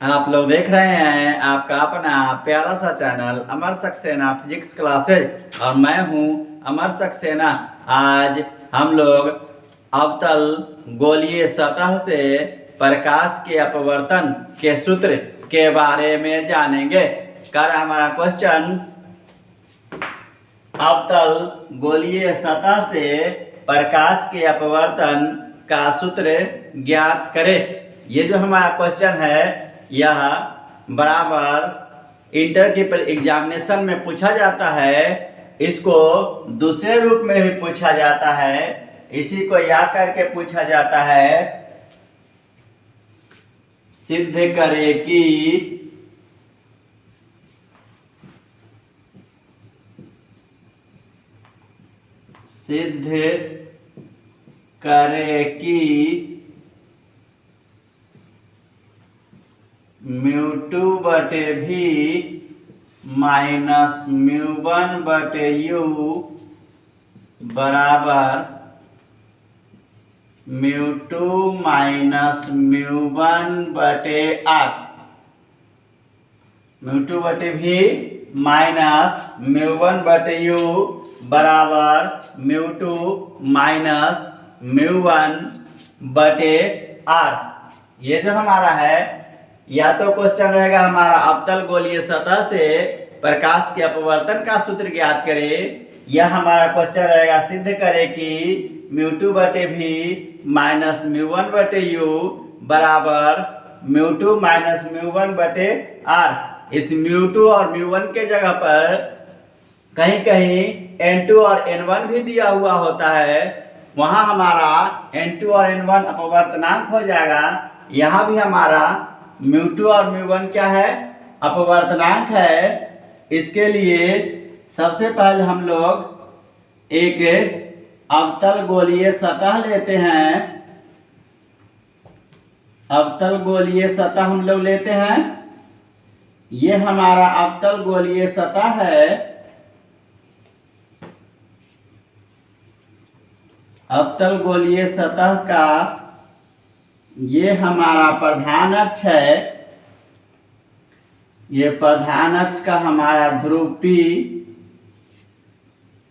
आप लोग देख रहे हैं आपका अपना प्यारा सा चैनल अमर सक्सेना फिजिक्स क्लासेज और मैं हूं अमर सक्सेना। आज हम लोग अवतल गोलीय सतह से प्रकाश के अपवर्तन के सूत्र के बारे में जानेंगे। कर हमारा क्वेश्चन, अवतल गोलीय सतह से प्रकाश के अपवर्तन का सूत्र ज्ञात करें। ये जो हमारा क्वेश्चन है यह बराबर इंटर के एग्जामिनेशन में पूछा जाता है। इसको दूसरे रूप में भी पूछा जाता है। इसी को याद करके पूछा जाता है, सिद्ध करे कि μ2 बटे भी माइनस μ1 बटे u बराबर μ2 माइनस μ1 बटे r। μ2 बटे भी माइनस μ1 बटे u बराबर μ2 माइनस μ1 बटे r। ये जो हमारा है, या तो क्वेश्चन रहेगा हमारा अवतल गोलीय सतह से प्रकाश के अपवर्तन का सूत्र ज्ञात करें, या हमारा क्वेश्चन रहेगा सिद्ध करे कि μ2 बटे भी माइनस μ1 बटे u बराबर μ2 माइनस μ1 बटे r। इस μ2 और μ1 के जगह पर कहीं कहीं n2 और n1 भी दिया हुआ होता है, वहां हमारा n2 और n1 अपवर्तनांक हो जाएगा। यहाँ भी हमारा μ2 और μ1 क्या है, अपवर्तनांक है। इसके लिए सबसे पहले हम लोग एक अवतल गोलीय सतह लेते हैं। अवतल गोलीय सतह हम लोग लेते हैं। ये हमारा अवतल गोलीय सतह है। अवतल गोलीय सतह का ये हमारा प्रधान अक्ष है। ये प्रधान अक्ष का हमारा ध्रुव P,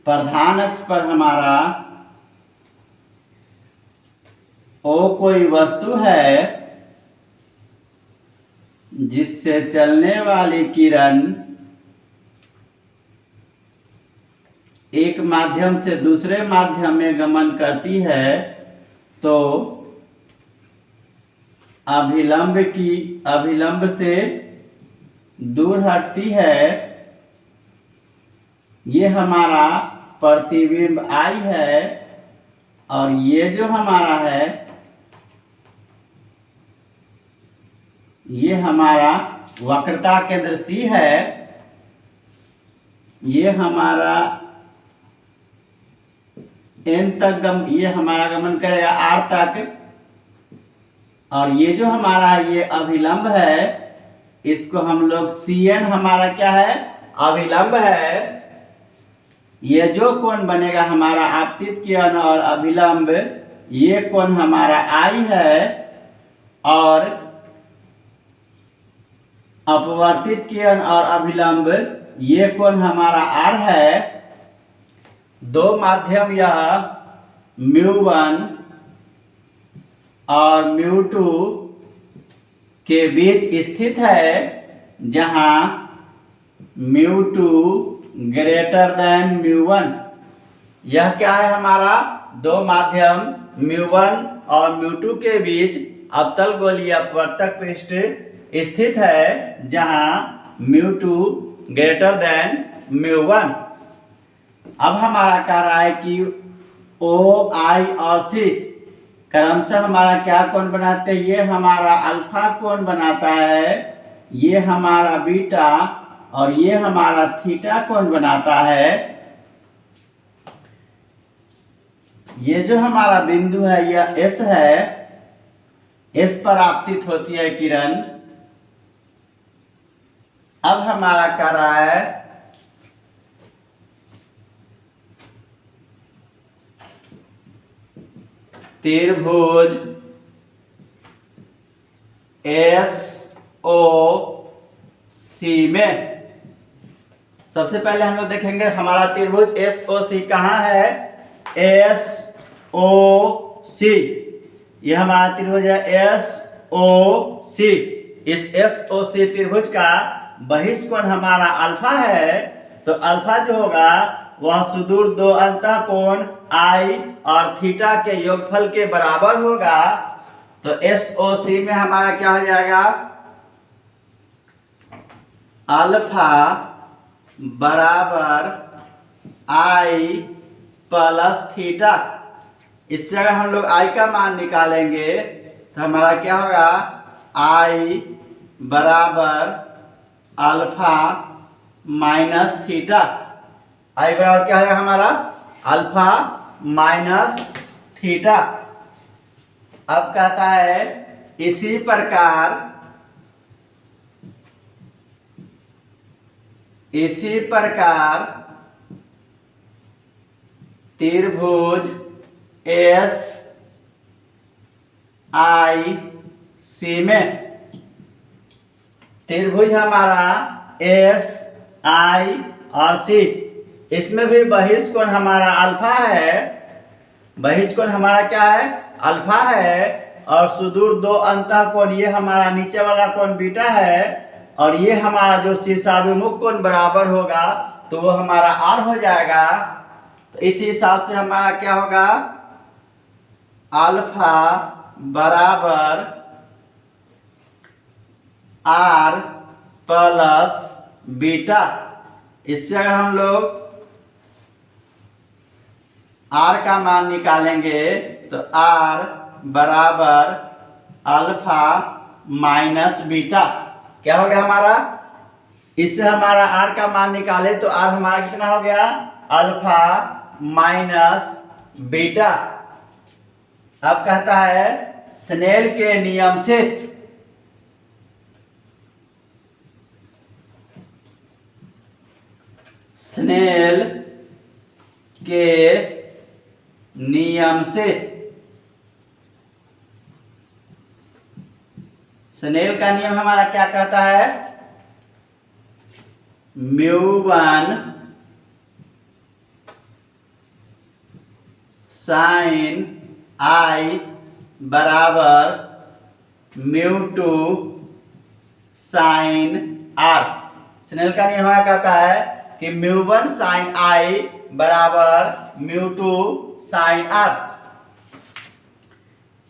प्रधान अक्ष पर हमारा O कोई वस्तु है जिससे चलने वाली किरण एक माध्यम से दूसरे माध्यम में गमन करती है तो अभिलंब से दूर हटती है। ये हमारा प्रतिबिंब I है और ये जो हमारा है ये हमारा वक्रता केंद्र C है। ये हमारा n तक ये हमारा गमन करेगा r तक, और ये जो हमारा ये अभिलंब है इसको हम लोग Cn हमारा क्या है, अभिलंब है। ये जो कोण बनेगा हमारा आपतित किरण और अभिलंब, ये कोण हमारा I है और अपवर्तित किरण और अभिलंब ये कोण हमारा R है। दो माध्यम यह μ1 और μ2 के बीच स्थित है, जहां μ2 ग्रेटर देन μ1। यह क्या है हमारा, दो माध्यम μ1 और μ2 के बीच अवतल गोलीय अपवर्तक पृष्ठ स्थित है, जहां μ2 ग्रेटर देन μ1। अब हमारा कह रहा है कि O, I और C क्रमशः हमारा क्या कोण बनाते हैं, ये हमारा अल्फा कोण बनाता है, ये हमारा बीटा और ये हमारा थीटा कोण बनाता है। ये जो हमारा बिंदु है यह S है। S पर आपतित होती है किरण। अब हमारा कह रहा है त्रिभुज S ओ सी में। सबसे पहले हम लोग देखेंगे हमारा त्रिभुज एस ओ सी कहाँ है। एस ओ सी, ये हमारा त्रिभुज है एस ओ सी। इस एस ओ सी त्रिभुज का बहिष्कोण हमारा अल्फा है। तो अल्फा जो होगा वह सुदूर दो अंतः कोण आई और थीटा के योगफल के बराबर होगा। तो एस ओ सी में हमारा क्या हो जाएगा, अल्फा बराबर आई प्लस थीटा। इससे अगर हम लोग आई का मान निकालेंगे तो हमारा क्या होगा, आई बराबर अल्फा माइनस थीटा। आई बराबर क्या है हमारा, अल्फा माइनस थीटा। अब कहता है इसी प्रकार त्रिभुज एस आई सी में, त्रिभुज हमारा एस आई और सी, इसमें भी बहिष्कोण हमारा अल्फा है। बहिष्कोण हमारा क्या है, अल्फा है। और सुदूर दो अंतः कोण, ये हमारा नीचे वाला कोण बीटा है। और ये हमारा जो शीर्षाभिमुख कोण बराबर होगा तो वो हमारा आर हो जाएगा। तो इसी हिसाब से हमारा क्या होगा, अल्फा बराबर आर प्लस बीटा। इससे अगर हम लोग आर का मान निकालेंगे तो आर बराबर अल्फा माइनस बीटा। क्या हो गया हमारा, इससे हमारा आर का मान निकाले तो आर हमारा कितना हो गया, अल्फा माइनस बीटा। अब कहता है स्नेल के नियम से, स्नेल के नियम से, स्नेल का नियम हमारा क्या कहता है, μ1 साइन आई बराबर μ2 साइन आर। स्नेल का नियम हमारा कहता है कि μ1 साइन आई बराबर μ2 साइन आर।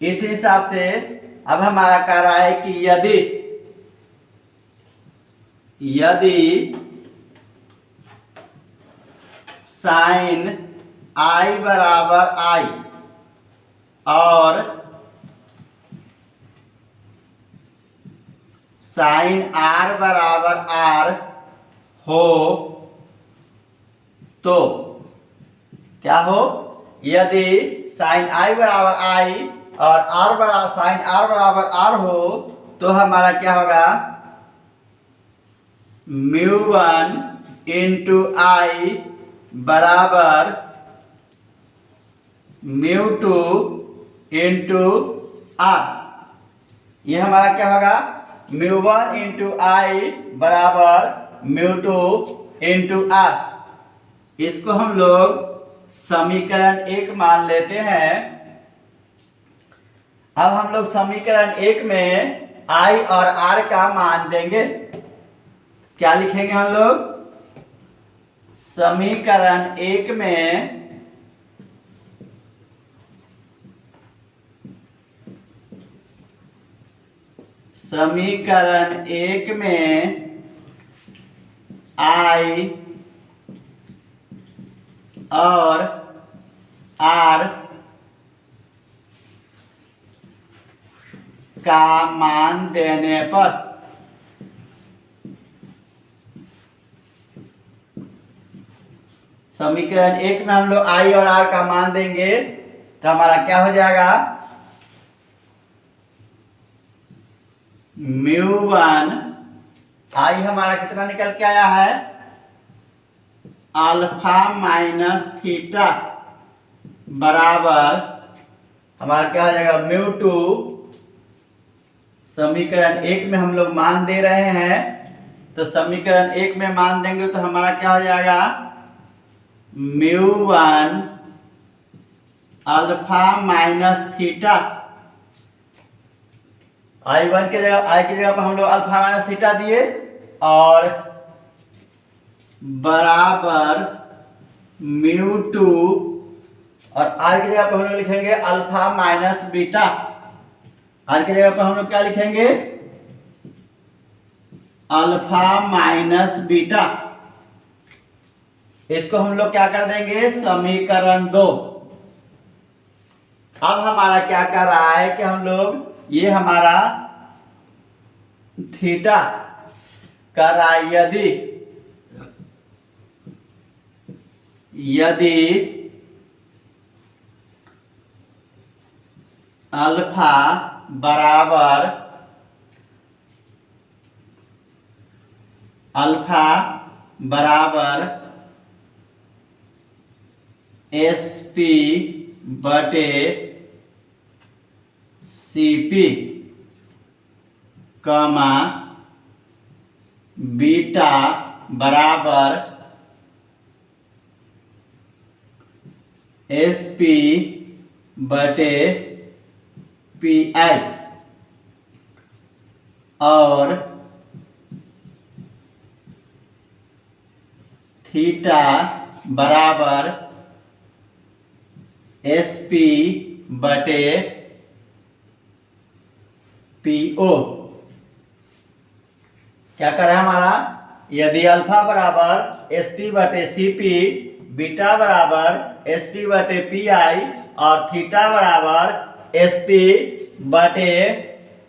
इस हिसाब से अब हमारा कह रहा है कि यदि साइन आई बराबर आई और साइन आर बराबर आर हो तो क्या हो, यदि साइन आई बराबर आई और आर बराबर साइन आर बराबर आर हो तो हमारा क्या होगा, μ1 इंटू आई बराबर μ2 इंटू आर। ये हमारा क्या होगा, μ1 इंटू आई बराबर μ2 इंटू आर। इसको हम लोग समीकरण 1 मान लेते हैं। अब हम लोग समीकरण 1 में आई और आर का मान देंगे। क्या लिखेंगे हम लोग, समीकरण 1 में आई और आर का मान देने पर समीकरण 1 में हम लोग आई और आर का मान देंगे तो हमारा क्या हो जाएगा, μ1 आई हमारा कितना निकल के आया है, अल्फा माइनस थीटा बराबर हमारा क्या हो जाएगा, μ2 समीकरण 1 में हम लोग मान दे रहे हैं, तो समीकरण 1 में मान देंगे तो हमारा क्या हो जाएगा, μ1 अल्फा माइनस थीटा। I1 की जगह पर हम लोग अल्फा माइनस थीटा दिए और बराबर μ2 और r की जगह पर हम लोग लिखेंगे अल्फा माइनस बीटा। r की जगह पर हम लोग क्या लिखेंगे, अल्फा माइनस बीटा। इसको हम लोग क्या कर देंगे, समीकरण 2। अब हमारा क्या कर रहा है कि हम लोग ये हमारा थीटा कर रहा है, यदि अल्फा बराबर SP बटे CP कमा बीटा बराबर SP बटे PI और थीटा बराबर SP बटे PO। क्या कर रहा है हमारा, यदि अल्फा बराबर SP बटे CP, बीटा बराबर SP बटे PI और थीटा बराबर SP बटे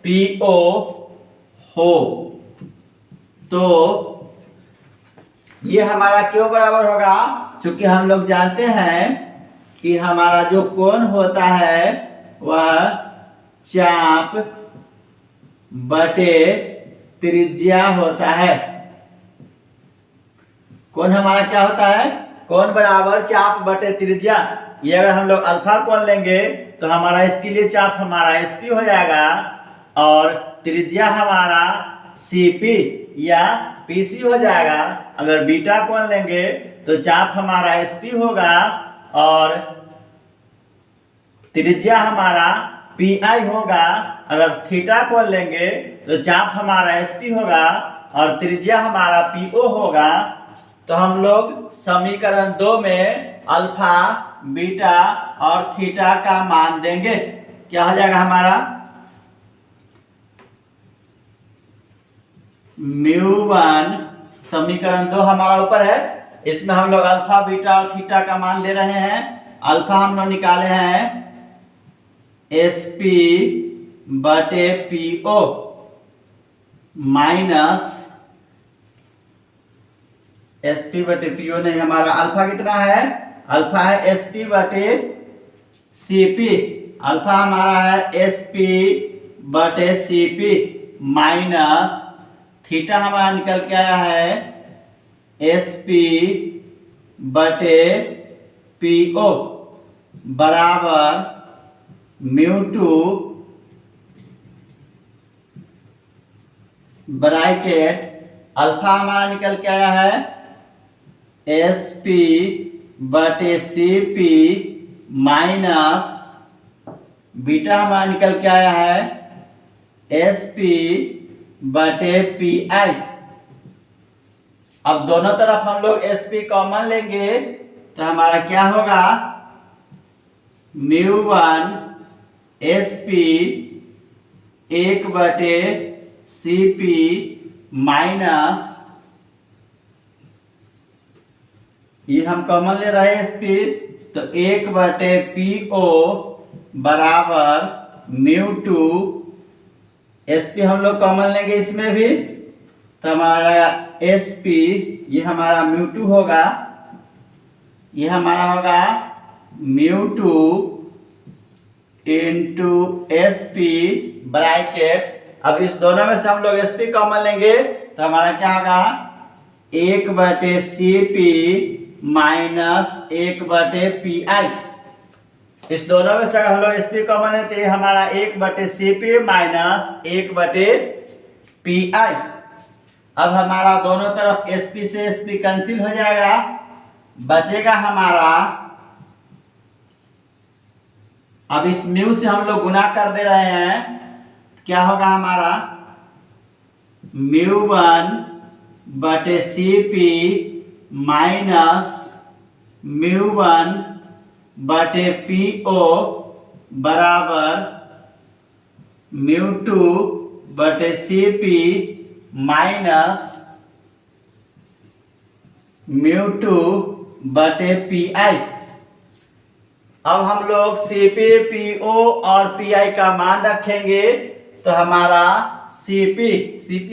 PO हो, तो ये हमारा क्यों बराबर होगा, क्योंकि हम लोग जानते हैं कि हमारा जो कोण होता है वह चाप बटे त्रिज्या होता है। कोण हमारा क्या होता है, कोण बराबर चाप बटे त्रिज्या। ये अगर हम लोग अल्फा कोण लेंगे तो हमारा इसके लिए चाप हमारा SP हो जाएगा और त्रिज्या हमारा CP या PC हो जाएगा। अगर बीटा कोण लेंगे तो चाप हमारा SP होगा और त्रिज्या हमारा PI होगा। अगर थीटा कोण लेंगे तो चाप हमारा SP होगा और त्रिज्या हमारा PO होगा। तो हम लोग समीकरण 2 में अल्फा, बीटा और थीटा का मान देंगे। क्या हो जाएगा हमारा, μ1 समीकरण 2 हमारा ऊपर है, इसमें हम लोग अल्फा, बीटा और थीटा का मान दे रहे हैं। अल्फा हम लोग निकाले हैं SP बटे PO माइनस SP बटे PO नहीं, हमारा अल्फा कितना है, अल्फा है SP बटे CP। अल्फा हमारा है SP बटे CP माइनस थीटा हमारा निकल के आया है SP बटे PO बराबर μ2 ब्रैकेट अल्फा हमारा निकल के आया है SP बटे CP माइनस बीटा हमारा निकल के आया है SP बटे PI। अब दोनों तरफ हम लोग SP कॉमन लेंगे तो हमारा क्या होगा, μ1 SP 1 बटे CP माइनस, ये हम कॉमन ले रहे हैं SP, तो 1 बटे PO बराबर μ2। SP हम लोग कॉमन लेंगे इसमें भी, तो हमारा SP ये हमारा μ2 होगा, ये हमारा होगा μ2 इंटू SP ब्रैकेट। अब इस दोनों में से हम लोग SP कॉमन लेंगे तो हमारा क्या होगा, 1 बटे CP माइनस 1 बटे PI। इस दोनों में से अगर हम लोग एस पी कॉमन है तो ये हमारा 1/CP माइनस 1/PI। अब हमारा दोनों तरफ एस पी से एस पी कैंसिल हो जाएगा, बचेगा हमारा, अब इस म्यू से हम लोग गुना कर दे रहे हैं, क्या होगा हमारा μ1/CP माइनस μ1/PO बराबर μ2/CP माइनस μ2/PI। अब हम लोग CP, PO और PI का मान रखेंगे तो हमारा CP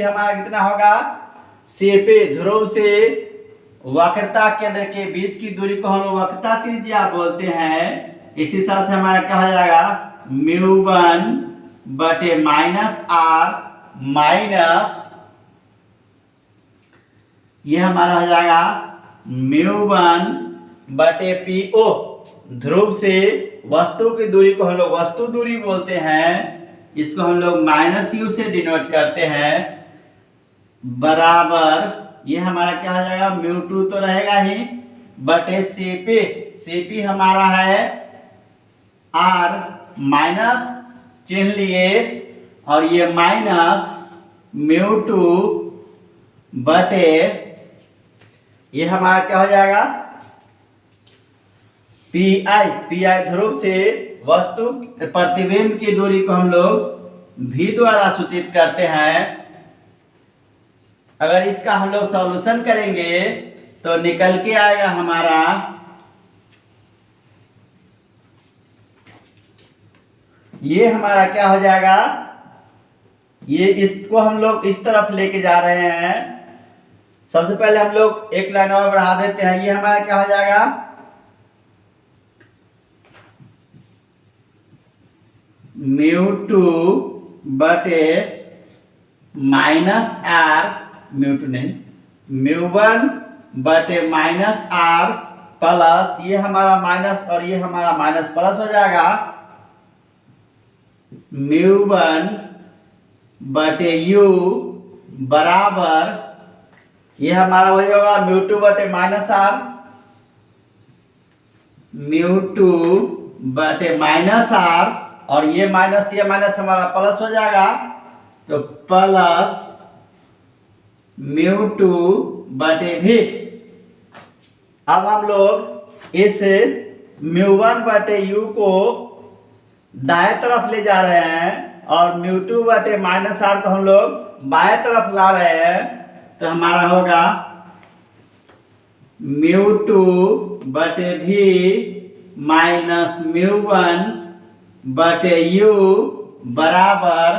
हमारा कितना होगा, CP ध्रुव से वक्रता केंद्र के बीच की दूरी को हम लोग वक्रता त्रिज्या बोलते हैं। इसी हिसाब से हमारा क्या हो जाएगा μ1/-r माइनस ये हमारा हो जाएगा μ1/PO। ध्रुव से वस्तु की दूरी को हम लोग वस्तु दूरी बोलते हैं, इसको हम लोग -u से डिनोट करते हैं, बराबर ये हमारा क्या हो जाएगा μ2 तो रहेगा ही बटे CP हमारा है r माइनस चिन्ह लिए और ये माइनस μ2 बटे ये हमारा क्या हो जाएगा PI ध्रुव से वस्तु प्रतिबिंब की दूरी को हम लोग v द्वारा सूचित करते हैं। अगर इसका हम लोग सॉल्यूशन करेंगे तो निकल के आएगा हमारा ये हमारा क्या हो जाएगा, ये इसको हम लोग इस तरफ लेके जा रहे हैं। सबसे पहले हम लोग एक लाइन और बढ़ा देते हैं, ये हमारा क्या हो जाएगा μ2/-r μ2 नहीं μ1/-r प्लस ये हमारा माइनस और ये हमारा माइनस प्लस हो जाएगा μ1/u बराबर ये हमारा वही होगा μ2/-r μ2/-r और ये माइनस हमारा प्लस हो जाएगा तो प्लस μ2/v। अब हम लोग इस μ1/u को दाएं तरफ ले जा रहे हैं और μ2/-r को हम लोग बाएं तरफ ला रहे हैं, तो हमारा होगा μ2/v माइनस μ1/u बराबर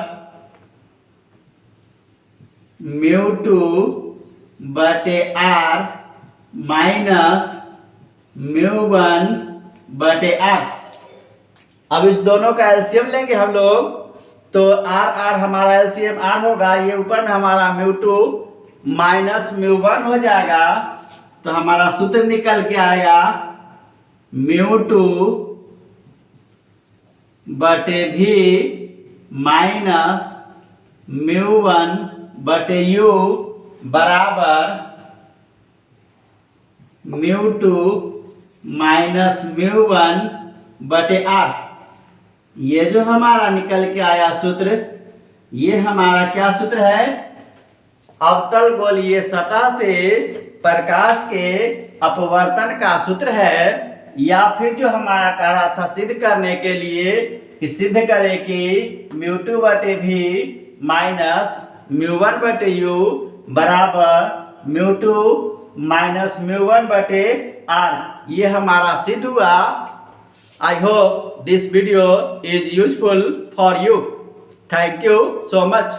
μ2/r माइनस μ1/r। अब इस दोनों का एलसीएम लेंगे हम लोग तो r हमारा एलसीएम r होगा, ये ऊपर में हमारा μ2 माइनस μ1 हो जाएगा, तो हमारा सूत्र निकल के आएगा μ2/v माइनस μ1/u बराबर μ2 माइनस μ1/r। ये जो हमारा निकल के आया सूत्र, ये हमारा क्या सूत्र है, अवतल गोलीय सतह से प्रकाश के अपवर्तन का सूत्र है। या फिर जो हमारा कह रहा था सिद्ध करने के लिए कि सिद्ध करें कि μ2/v माइनस μ1/u बराबर μ2 माइनस μ1/r, ये हमारा सिद्ध हुआ। I hope this video is useful for you. Thank you so much.